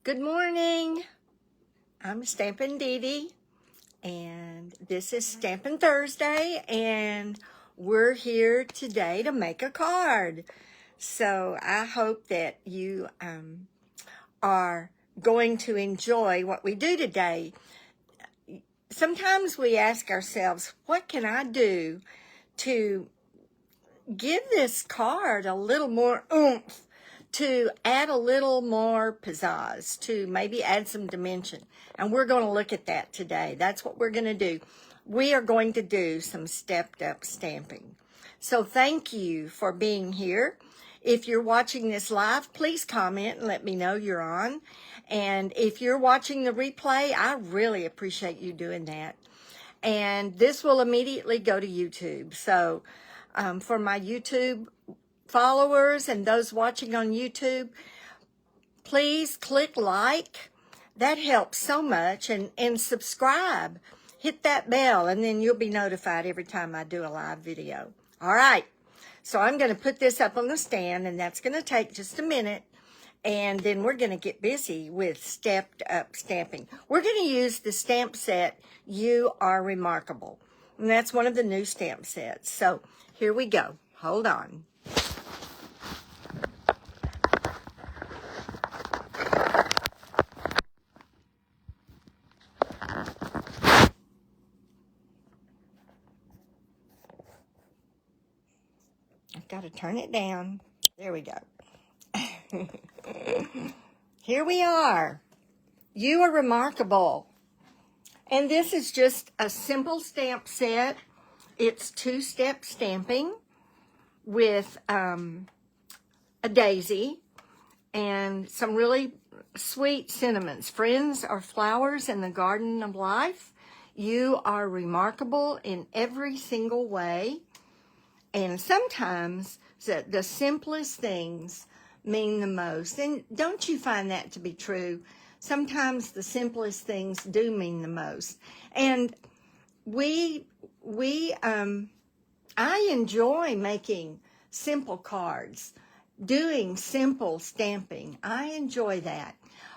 Good morning. I'm Stampin DeDe, and this is Stampin Thursday, and we're here today to make a card. So I hope that you are going to enjoy what we do today. Sometimes we ask ourselves, what can I do to give this card a little more oomph, to add a little more pizzazz, to maybe add some dimension. And we're going to look at that today. That's what we're going to do. We are going to do some stepped up stamping. So thank you for being here. If you're watching this live, please comment and let me know you're on. And if you're watching the replay, I really appreciate you doing that. And this will immediately go to YouTube. So for my YouTube followers and those watching on YouTube, please click like. That helps so much. And subscribe. Hit that bell, and then you'll be notified every time I do a live video. All right. So I'm going to put this up on the stand, and that's going to take just a minute. And then we're going to get busy with stepped up stamping. We're going to use the stamp set, You Are Remarkable. And that's one of the new stamp sets. So here we go. Hold on. I've got to turn it down. There we go. Here we are. You Are Remarkable. And this is just a simple stamp set. It's two-step stamping with a daisy and some really sweet sentiments. Friends are flowers in the garden of life. You are remarkable in every single way. And sometimes the simplest things mean the most. And don't you find that to be true? Sometimes the simplest things do mean the most. And I enjoy making simple cards, doing simple stamping. I enjoy that.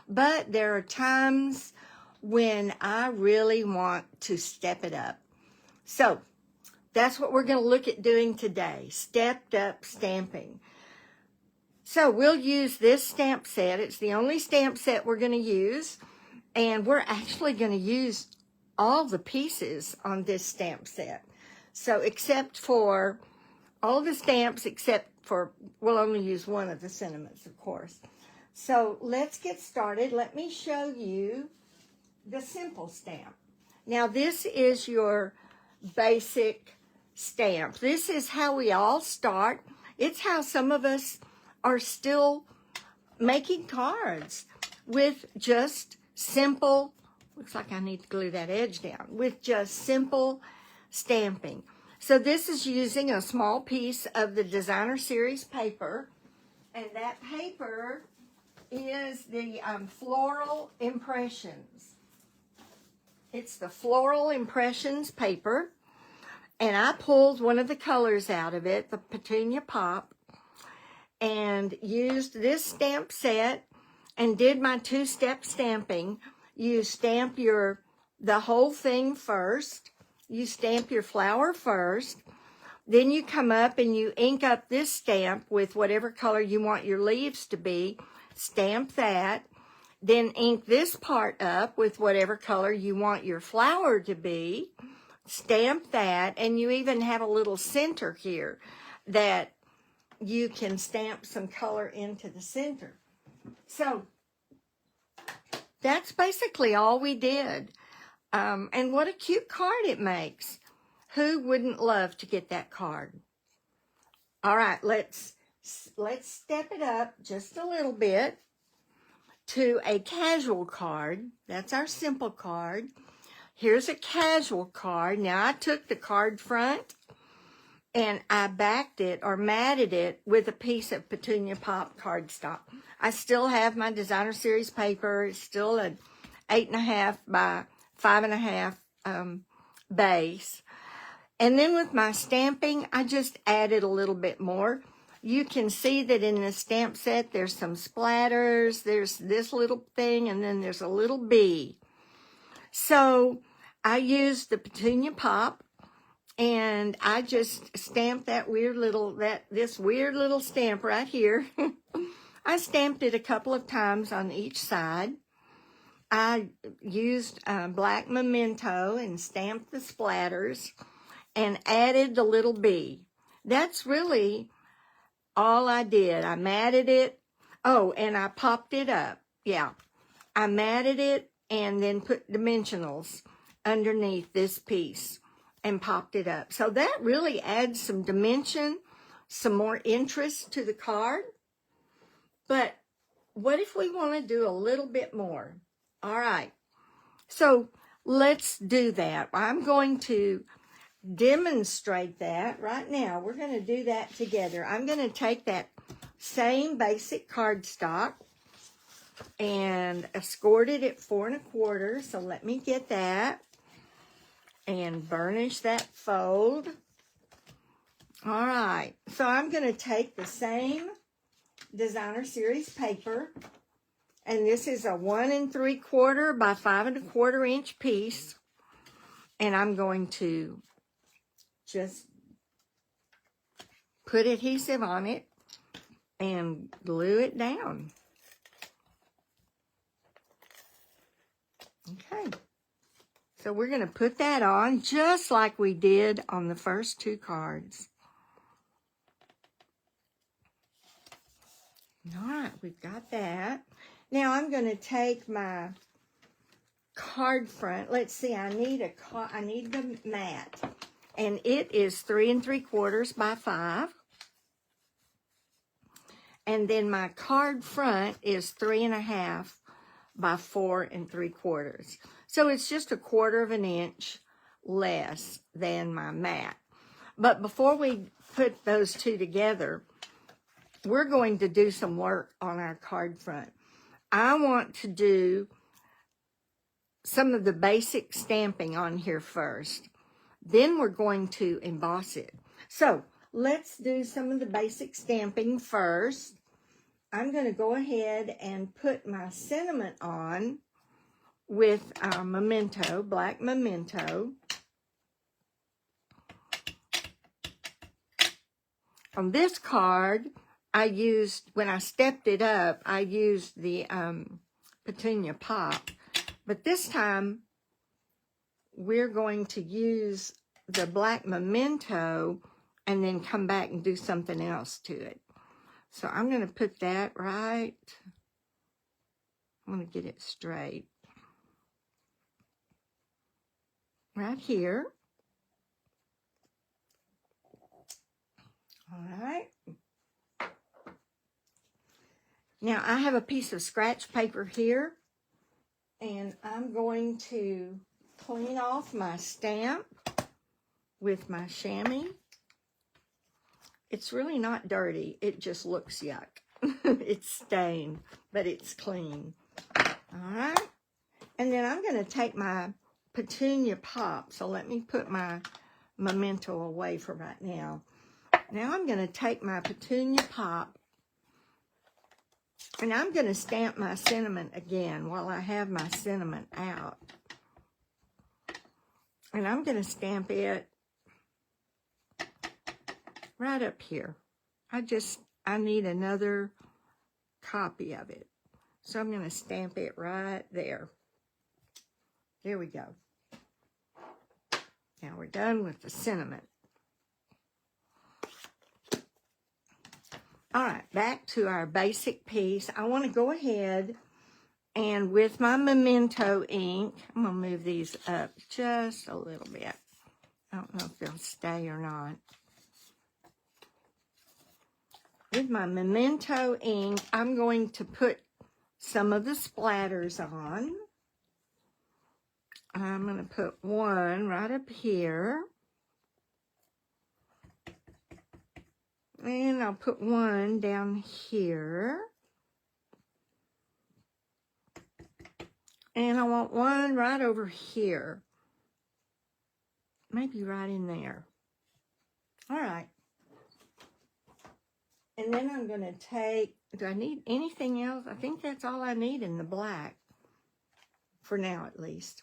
But there are times when I really want to step it up. So that's what we're going to look at doing today, stepped up stamping. So we'll use this stamp set. It's the only stamp set we're going to use. And we're actually going to use all the pieces on this stamp set. So except for all the stamps, except for, we'll only use one of the sentiments, of course. So let's get started. Let me show you the simple stamp. Now this is your basic stamp. This is how we all start. It's how some of us are still making cards with just simple, looks like I need to glue that edge down, with just simple stamping. So this is using a small piece of the Designer Series paper, and that paper is the Floral Impressions. It's the Floral Impressions paper, and I pulled one of the colors out of it, the Petunia Pop, and used this stamp set and did my two-step stamping. You stamp the whole thing first. You stamp your flower first. Then you come up and you ink up this stamp with whatever color you want your leaves to be. Stamp that. Then ink this part up with whatever color you want your flower to be. Stamp that. And you even have a little center here that you can stamp some color into the center. So that's basically all we did. And what a cute card it makes. Who wouldn't love to get that card? All right, let's step it up just a little bit to a casual card. That's our simple card. Here's a casual card. Now I took the card front and I backed it or matted it with a piece of Petunia Pop cardstock. I still have my Designer Series paper. It's still an 8.5 by 5.5 base. And then with my stamping, I just added a little bit more. you can see that in the stamp set, there's some splatters, there's this little thing, and then there's a little bee. So I used the Petunia Pop, and I just stamped this weird little stamp right here. I stamped it a couple of times on each side. I used black memento and stamped the splatters and added the little bee. That's really all I did. I matted it. Oh, and I popped it up. Yeah, I matted it and then put dimensionals underneath this piece and popped it up. So that really adds some dimension, some more interest to the card. But what if we want to do a little bit more? All right, so let's do that. I'm going to demonstrate that right now. We're going to do that together. I'm going to take that same basic cardstock and I scored it at 4 1/4. So let me get that and burnish that fold. All right, so I'm going to take the same Designer Series paper, and this is a 1 3/4 by 5 1/4 inch piece, and I'm going to just put adhesive on it and glue it down. Okay, so we're going to put that on just like we did on the first 2 cards. All right, we've got that. Now I'm going to take my card front. Let's see, I need the mat, and it is 3 3/4 by 5. And then my card front is 3 1/2 by 4 3/4. So it's just 1/4 inch less than my mat. But before we put those two together, we're going to do some work on our card front. I want to do some of the basic stamping on here first. Then we're going to emboss it. So let's do some of the basic stamping first. I'm going to go ahead and put my sentiment on with memento, black memento. On this card, when I stepped it up, I used the Petunia Pop. But this time, we're going to use the black memento and then come back and do something else to it. So I'm going to put that right. I'm going to get it straight. Right here. All right. Now I have a piece of scratch paper here, and I'm going to clean off my stamp with my chamois. It's really not dirty, it just looks yuck. It's stained, but it's clean. All right, and then I'm going to take my Petunia Pop, so let me put my memento away for right now. Now I'm going to take my Petunia Pop, and I'm going to stamp my sentiment again while I have my sentiment out. And I'm going to stamp it right up here. I need another copy of it. So I'm going to stamp it right there. There we go. Now we're done with the sentiment. All right, back to our basic piece. I want to go ahead and with my memento ink, I'm going to move these up just a little bit. I don't know if they'll stay or not. With my memento ink, I'm going to put some of the splatters on. I'm going to put one right up here. And I'll put one down here. And I want one right over here. Maybe right in there. All right. And then I'm going to take, do I need anything else? I think that's all I need in the black, for now at least.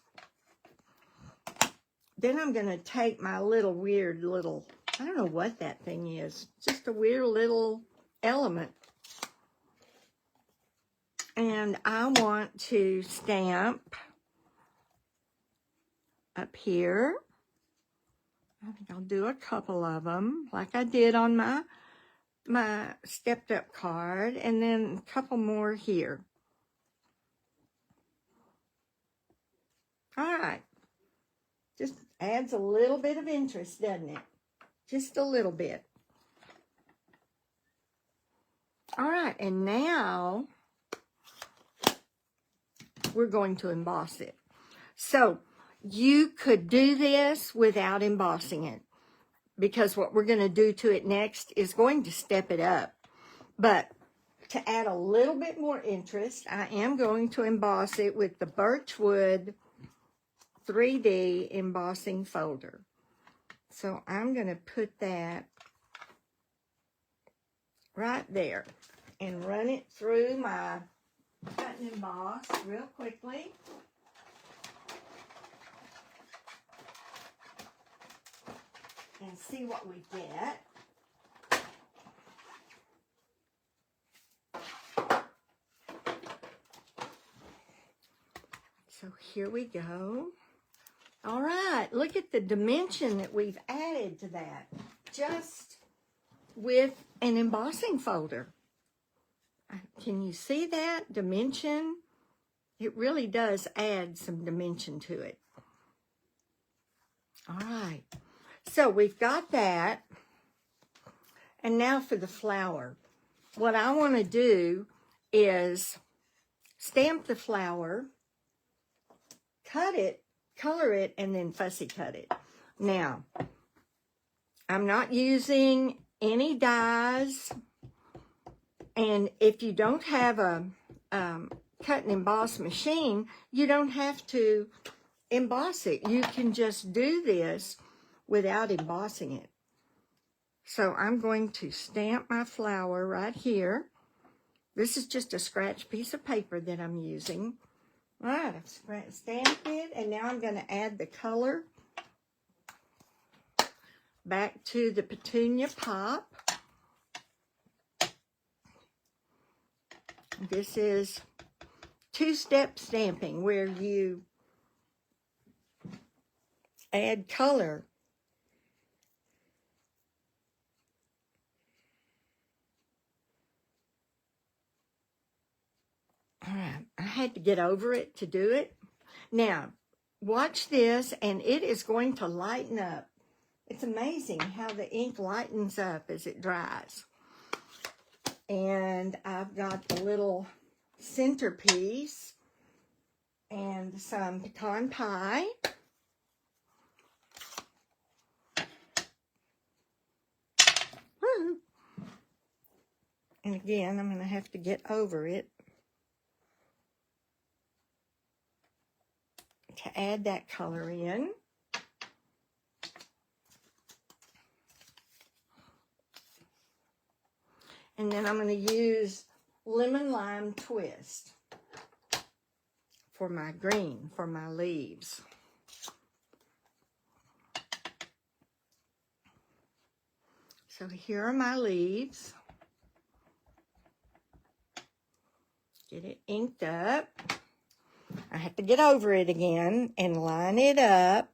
Then I'm going to take my little weird little, I don't know what that thing is, just a weird little element. And I want to stamp up here. I think I'll do a couple of them, like I did on my stepped up card, and then a couple more here. All right. Just adds a little bit of interest, doesn't it? Just a little bit. All right, and now we're going to emboss it. So you could do this without embossing it, because what we're going to do to it next is going to step it up. But to add a little bit more interest, I am going to emboss it with the Birchwood 3D embossing folder. So I'm going to put that right there and run it through my cut and emboss real quickly. And see what we get. So here we go. All right, look at the dimension that we've added to that, just with an embossing folder. Can you see that dimension? It really does add some dimension to it. All right. So we've got that, and now for the flower. What I want to do is stamp the flower, cut it, color it, and then fussy cut it. Now, I'm not using any dies, and if you don't have a cut and emboss machine, you don't have to emboss it. You can just do this without embossing it. So I'm going to stamp my flower right here. This is just a scratch piece of paper that I'm using. All right, I've stamped it, and now I'm going to add the color back to the petunia pop. This is two-step stamping, where you add color. All right, I had to get over it to do it. Now, watch this, and it is going to lighten up. It's amazing how the ink lightens up as it dries. And I've got the little centerpiece and some pecan pie. Woo. And again, I'm going to have to get over it to add that color in. And then I'm going to use lemon lime twist for my green, for my leaves. So here are my leaves. Get it inked up. I have to get over it again and line it up.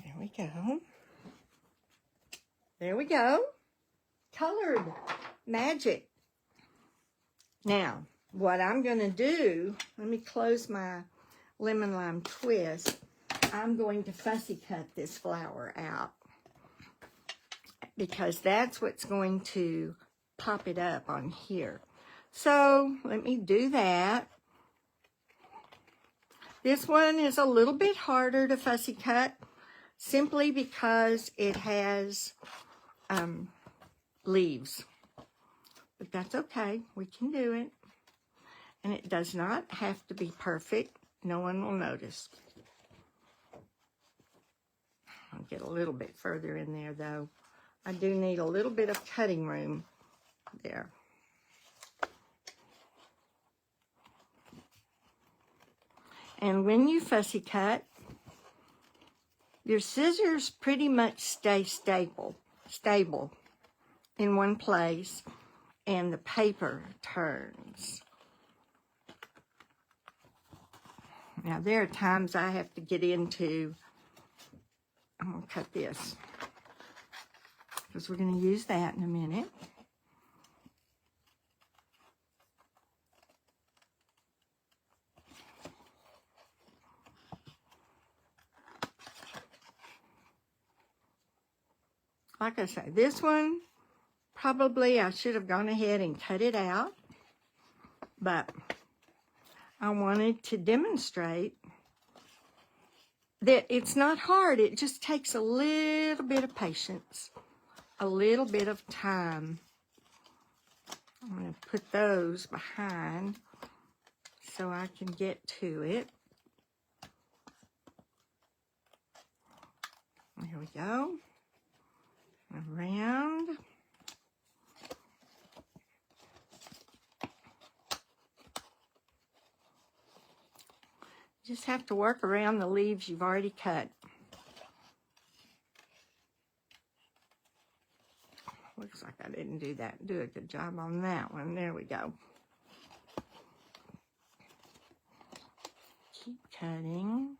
There we go. There we go. Colored magic. Now, what I'm going to do, let me close my lemon lime twist. I'm going to fussy cut this flower out, because that's what's going to pop it up on here. So let me do that. This one is a little bit harder to fussy cut, simply because it has leaves. But that's okay. We can do it. And it does not have to be perfect. No one will notice. I'll get a little bit further in there, though. I do need a little bit of cutting room there. And when you fussy cut, your scissors pretty much stay stable in one place, and the paper turns. Now, there are times I have to get into, I'm going to cut this, because we're going to use that in a minute. Like I say, this one, probably I should have gone ahead and cut it out, but I wanted to demonstrate that it's not hard. It just takes a little bit of patience, a little bit of time. I'm going to put those behind so I can get to it. There we go. Around. Just have to work around the leaves you've already cut. Looks like I didn't do a good job on that one. There we go. Keep cutting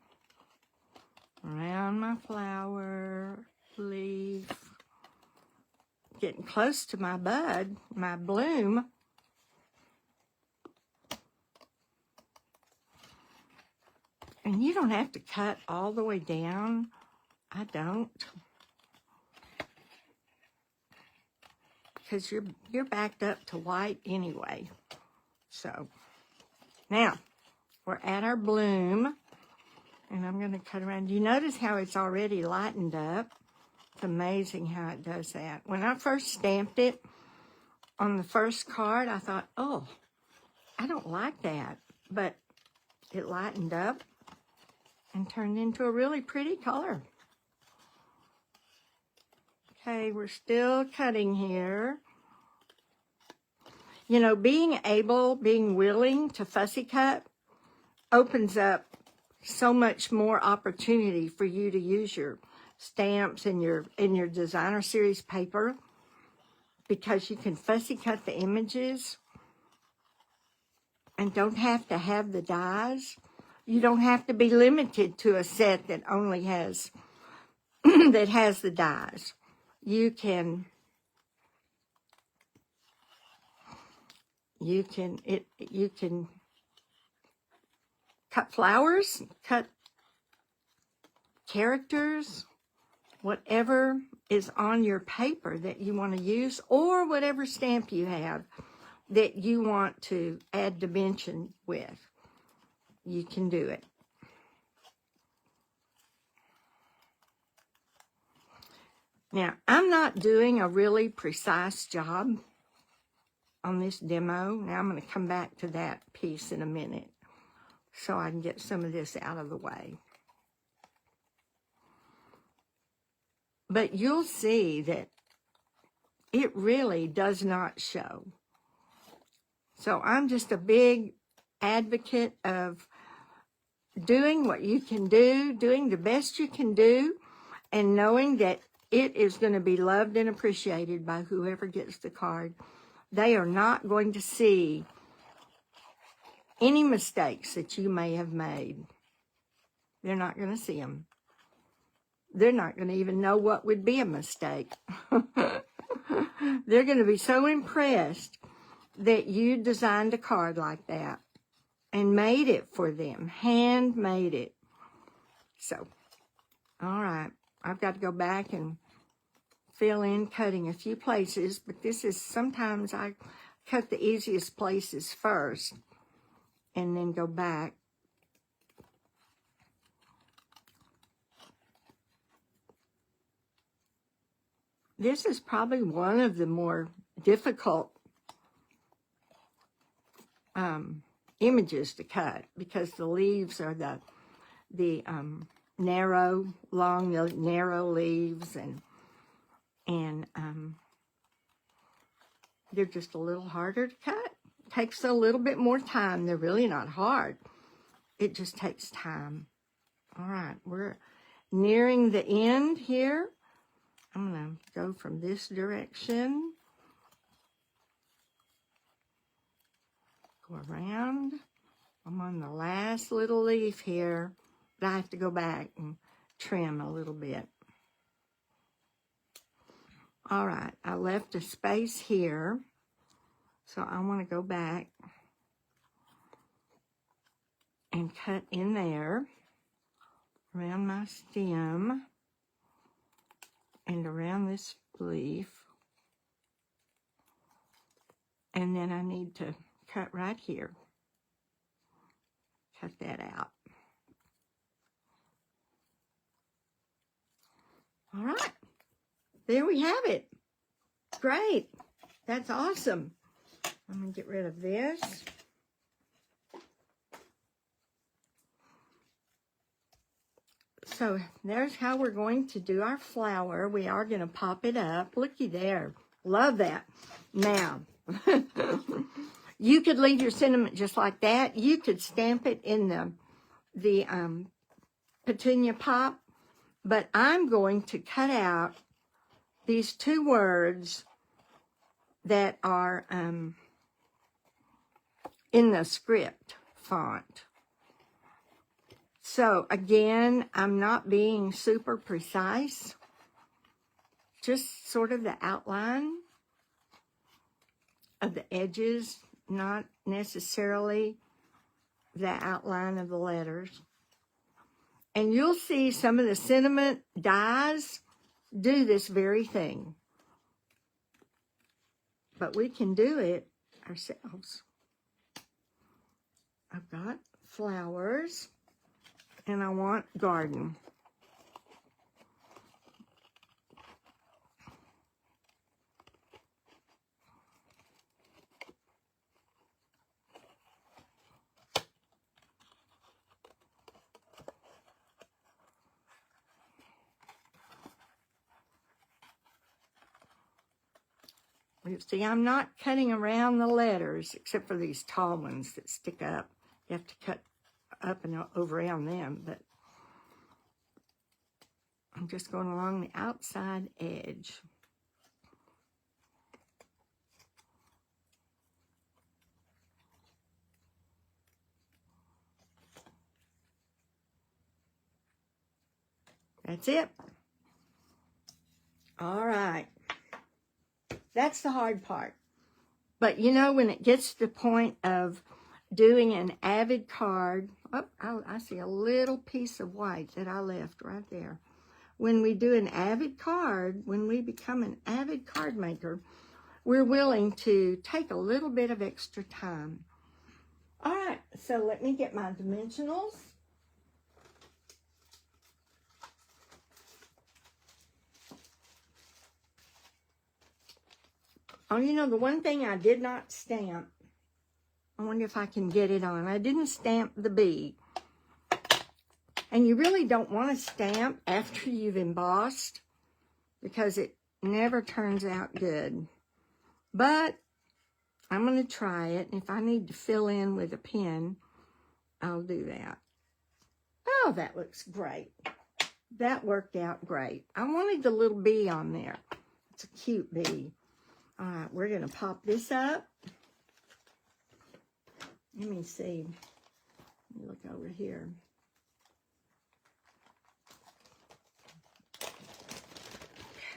around my flower leaf. Getting close to my bud, my bloom. And you don't have to cut all the way down. I don't. Because you're backed up to white anyway. So, now, we're at our bloom. And I'm going to cut around. Do you notice how it's already lightened up? It's amazing how it does that. When I first stamped it on the first card, I thought, oh, I don't like that. But it lightened up and turned into a really pretty color. Okay, we're still cutting here. You know, being willing to fussy cut opens up so much more opportunity for you to use your stamps and your designer series paper, because you can fussy cut the images and don't have to have the dies. You don't have to be limited to a set that only has that has the dies. You can cut flowers, cut characters, whatever is on your paper that you want to use, or whatever stamp you have that you want to add dimension with. You can do it. Now, I'm not doing a really precise job on this demo. Now, I'm going to come back to that piece in a minute so I can get some of this out of the way. But you'll see that it really does not show. So I'm just a big advocate of doing what you can do, doing the best you can do, and knowing that it is going to be loved and appreciated by whoever gets the card. They are not going to see any mistakes that you may have made. They're not going to see them. They're not going to even know what would be a mistake. They're going to be so impressed that you designed a card like that and made it for them, handmade it. So, all right, I've got to go back and fill in cutting a few places, but this is, sometimes I cut the easiest places first and then go back. This is probably one of the more difficult images to cut because the leaves are the narrow, long, narrow leaves, and they're just a little harder to cut. Takes a little bit more time. They're really not hard. It just takes time. All right, we're nearing the end here. I'm going to go from this direction. Go around. I'm on the last little leaf here, but I have to go back and trim a little bit. All right, I left a space here, so I want to go back and cut in there around my stem and around this leaf. And then I need to cut right here. Cut that out. All right. There we have it. Great. That's awesome. I'm going to get rid of this. So there's how we're going to do our flower. We are going to pop it up. Looky there. Love that. Now, you could leave your sentiment just like that. You could stamp it in the petunia pop. But I'm going to cut out these two words that are in the script font. So again, I'm not being super precise, just sort of the outline of the edges, not necessarily the outline of the letters. And you'll see some of the sentiment dies do this very thing. But we can do it ourselves. I've got flowers, and I want garden. You see, I'm not cutting around the letters, except for these tall ones that stick up. You have to cut up and over around them, but I'm just going along the outside edge. That's it. All right. That's the hard part. But you know, when it gets to the point of doing an avid card, oh, I see a little piece of white that I left right there. When we do an avid card, when we become an avid card maker, we're willing to take a little bit of extra time. All right, so let me get my dimensionals. Oh, you know, the one thing I did not stamp, I wonder if I can get it on. I didn't stamp the bee. And you really don't want to stamp after you've embossed because it never turns out good. But I'm going to try it. And if I need to fill in with a pen, I'll do that. Oh, that looks great. That worked out great. I wanted the little bee on there. It's a cute bee. All right, we're going to pop this up. Let me see. Let me look over here.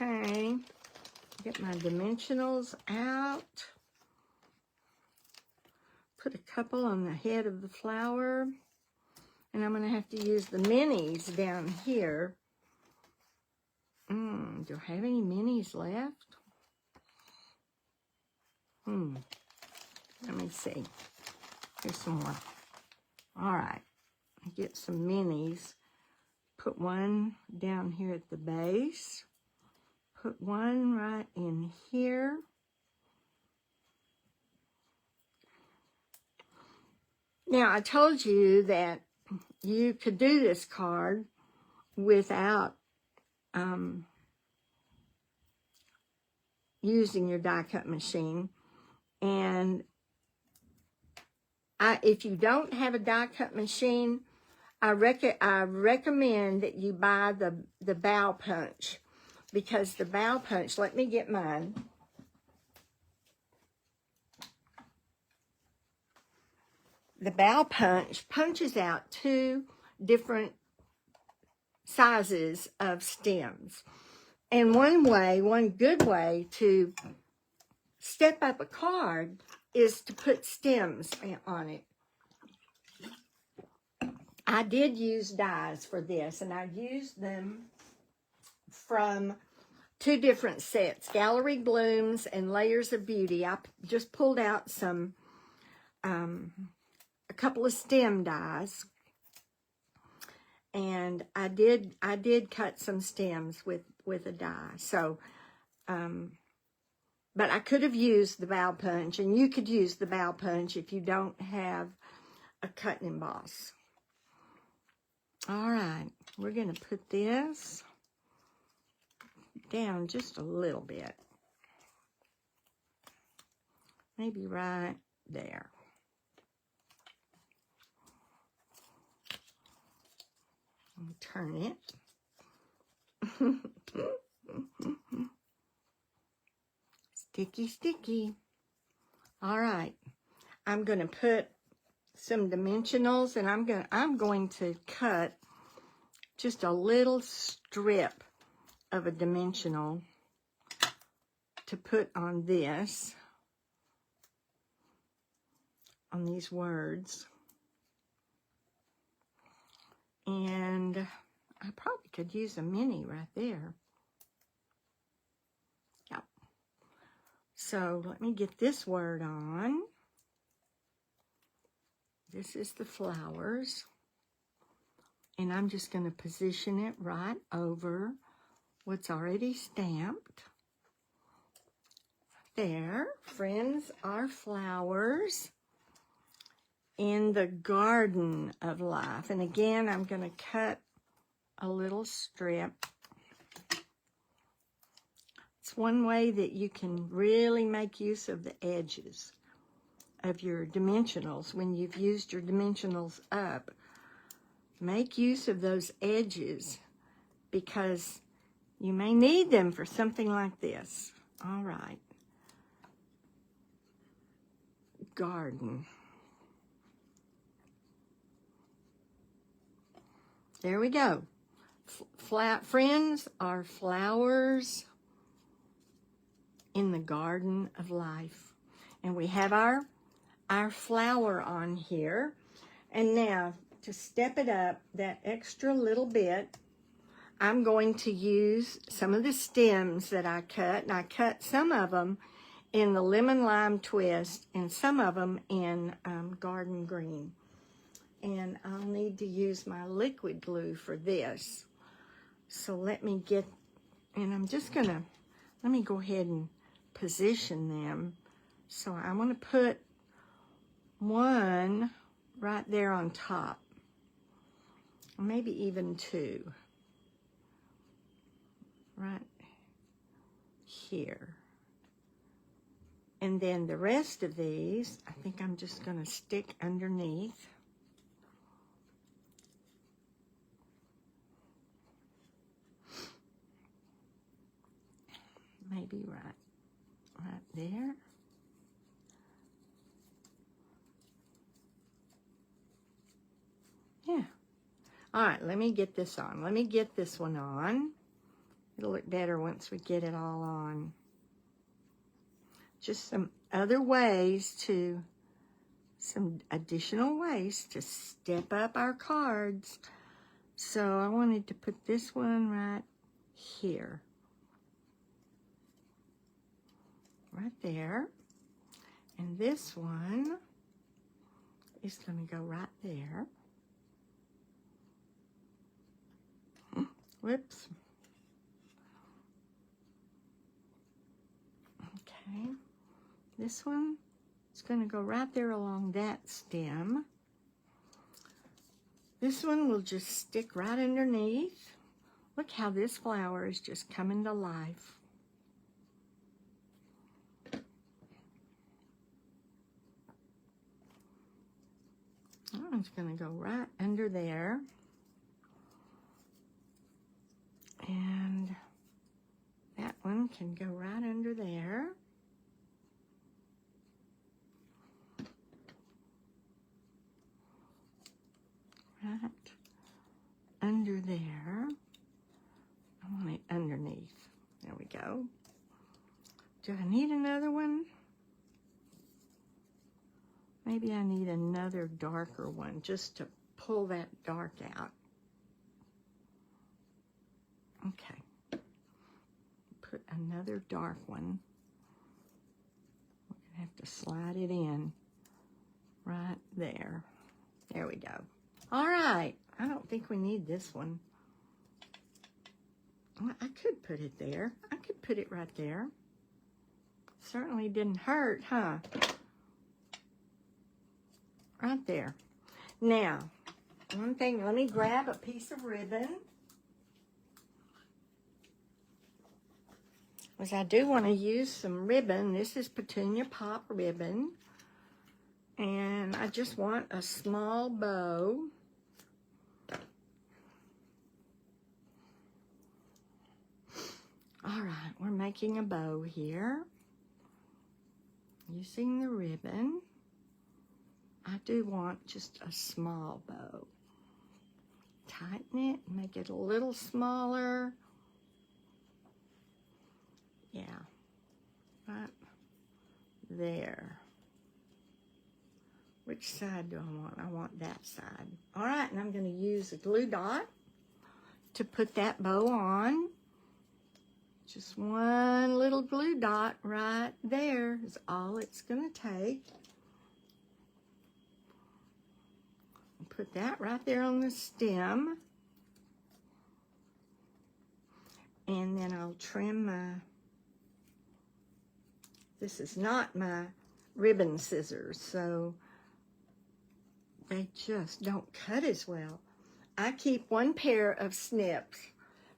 Okay. Get my dimensionals out. Put a couple on the head of the flower. And I'm going to have to use the minis down here. Do I have any minis left? Let me see. Here's some more. All right. Get some minis. Put one down here at the base. Put one right in here. Now, I told you that you could do this card without using your die cut machine. And if you don't have a die cut machine, I recommend that you buy the bow punch, because the bow punch, let me get mine. The bow punch punches out 2 different sizes of stems. And one good way to step up a card is to put stems on it. I did use dies for this, and I used them from 2 different sets, Gallery Blooms and Layers of Beauty. I just pulled out some, a couple of stem dies, and I did cut some stems with a die. So, but I could have used the bow punch, and you could use the bow punch if you don't have a cut and emboss. All right, we're going to put this down just a little bit. Maybe right there. And turn it. Sticky, sticky. All right, I'm going to put some dimensionals, and I'm going to cut just a little strip of a dimensional to put on this, on these words. And I probably could use a mini right there. Yep. So let me get this word on. This is the flowers. And I'm just going to position it right over what's already stamped. There. Friends are flowers in the garden of life. And again, I'm going to cut a little strip. It's one way that you can really make use of the edges of your dimensionals. When you've used your dimensionals up, make use of those edges, because you may need them for something like this. All right. Garden. There we go. Friends are flowers in the garden of life. And we have our flower on here. And now, to step it up that extra little bit, I'm going to use some of the stems that I cut. And I cut some of them in the lemon lime twist and some of them in garden green. And I'll need to use my liquid glue for this. So let me get, and I'm just gonna, let me go ahead and position them. So I want to put one right there on top, maybe even 2 right here. And then the rest of these, I think I'm just going to stick underneath. Maybe right there. Yeah. All right, let me get this on. Let me get this one on. It'll look better once we get it all on. Just some other ways to, some additional ways to step up our cards. So I wanted to put this one right here. Right there. And this one is going to go right there. Whoops. Okay. This one is going to go right there along that stem. This one will just stick right underneath. Look how this flower is just coming to life. That one's going to go right under there. And that one can go right under there. Right under there. I want it underneath. There we go. Do I need another one? Maybe I need another darker one just to pull that dark out. Okay. Put another dark one. We're going to have to slide it in right there. There we go. All right. I don't think we need this one. Well, I could put it there. I could put it right there. Certainly didn't hurt, huh? Right there. Now, one thing, let me grab a piece of ribbon. Because I do want to use some ribbon. This is Petunia Pop ribbon. And I just want a small bow. All right, we're making a bow here. Using the ribbon. I do want just a small bow. Tighten it, make it a little smaller. Yeah, right there. Which side do I want? I want that side. All right, and I'm going to use a glue dot to put that bow on. Just one little glue dot right there is all it's going to take. Put that right there on the stem. And then I'll trim my, this is not my ribbon scissors, so they just don't cut as well. I keep one pair of snips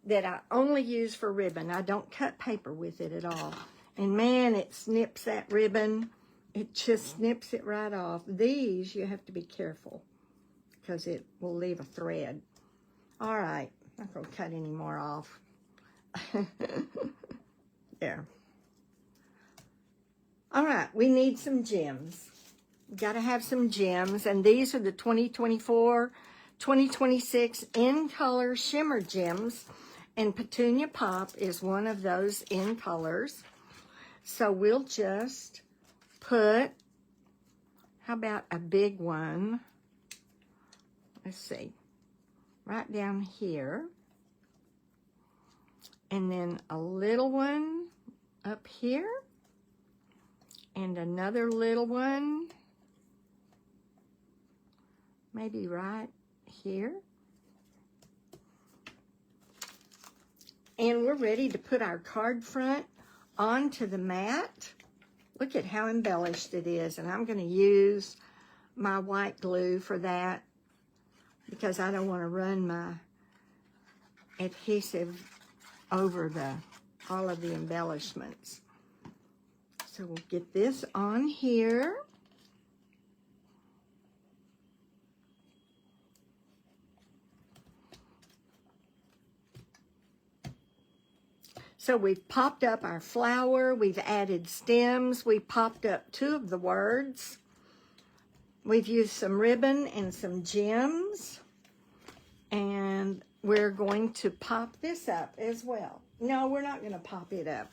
that I only use for ribbon. I don't cut paper with it at all. And man, it snips that ribbon. It just snips it right off. These, you have to be careful because it will leave a thread. All right, I'm not gonna cut any more off. There. All right, we need some gems. Got to have some gems, and these are the 2024, 2026 in color shimmer gems, and Petunia Pop is one of those in colors. So we'll just put, how about a big one? Let's see, right down here, and then a little one up here, and another little one maybe right here. And we're ready to put our card front onto the mat. Look at how embellished it is. And I'm going to use my white glue for that because I don't want to run my adhesive over all of the embellishments. So we'll get this on here. So we've popped up our flower, we've added stems, we popped up 2 of the words. We've used some ribbon and some gems. And we're going to pop this up as well. No, we're not going to pop it up.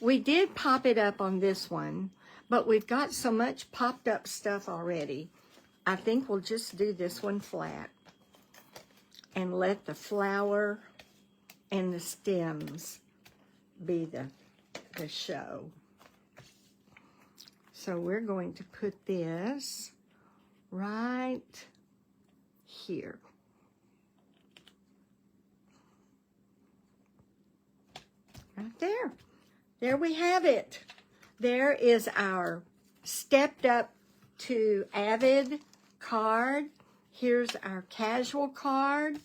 We did pop it up on this one, but we've got so much popped up stuff already. I think we'll just do this one flat and let the flower and the stems be the show. So we're going to put this right here. Right there. There we have it. There is our stepped up to Avid card Here's our casual card.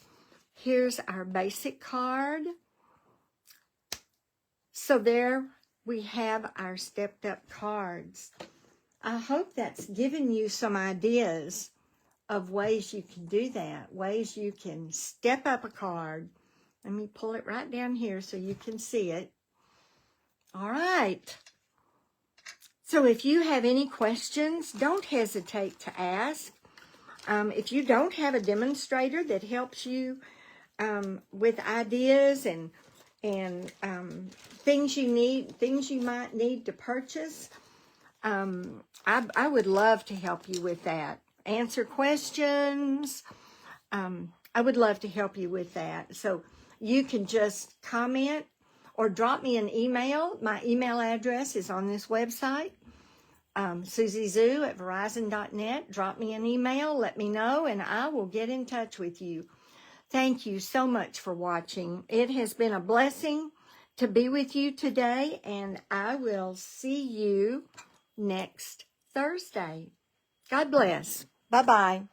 Here's our basic card. So there we have our stepped up cards. I hope that's given you some ideas of ways you can do that, ways you can step up a card. Let me pull it right down here so you can see it. All right. So if you have any questions, don't hesitate to ask. If you don't have a demonstrator that helps you with ideas and things you might need to purchase, I would love to help you with that. Answer questions. I would love to help you with that. So you can just comment or drop me an email. My email address is on this website, SusieZoo@Verizon.net. Drop me an email, let me know, and I will get in touch with you. Thank you so much for watching. It has been a blessing to be with you today, and I will see you next Thursday. God bless. Bye-bye.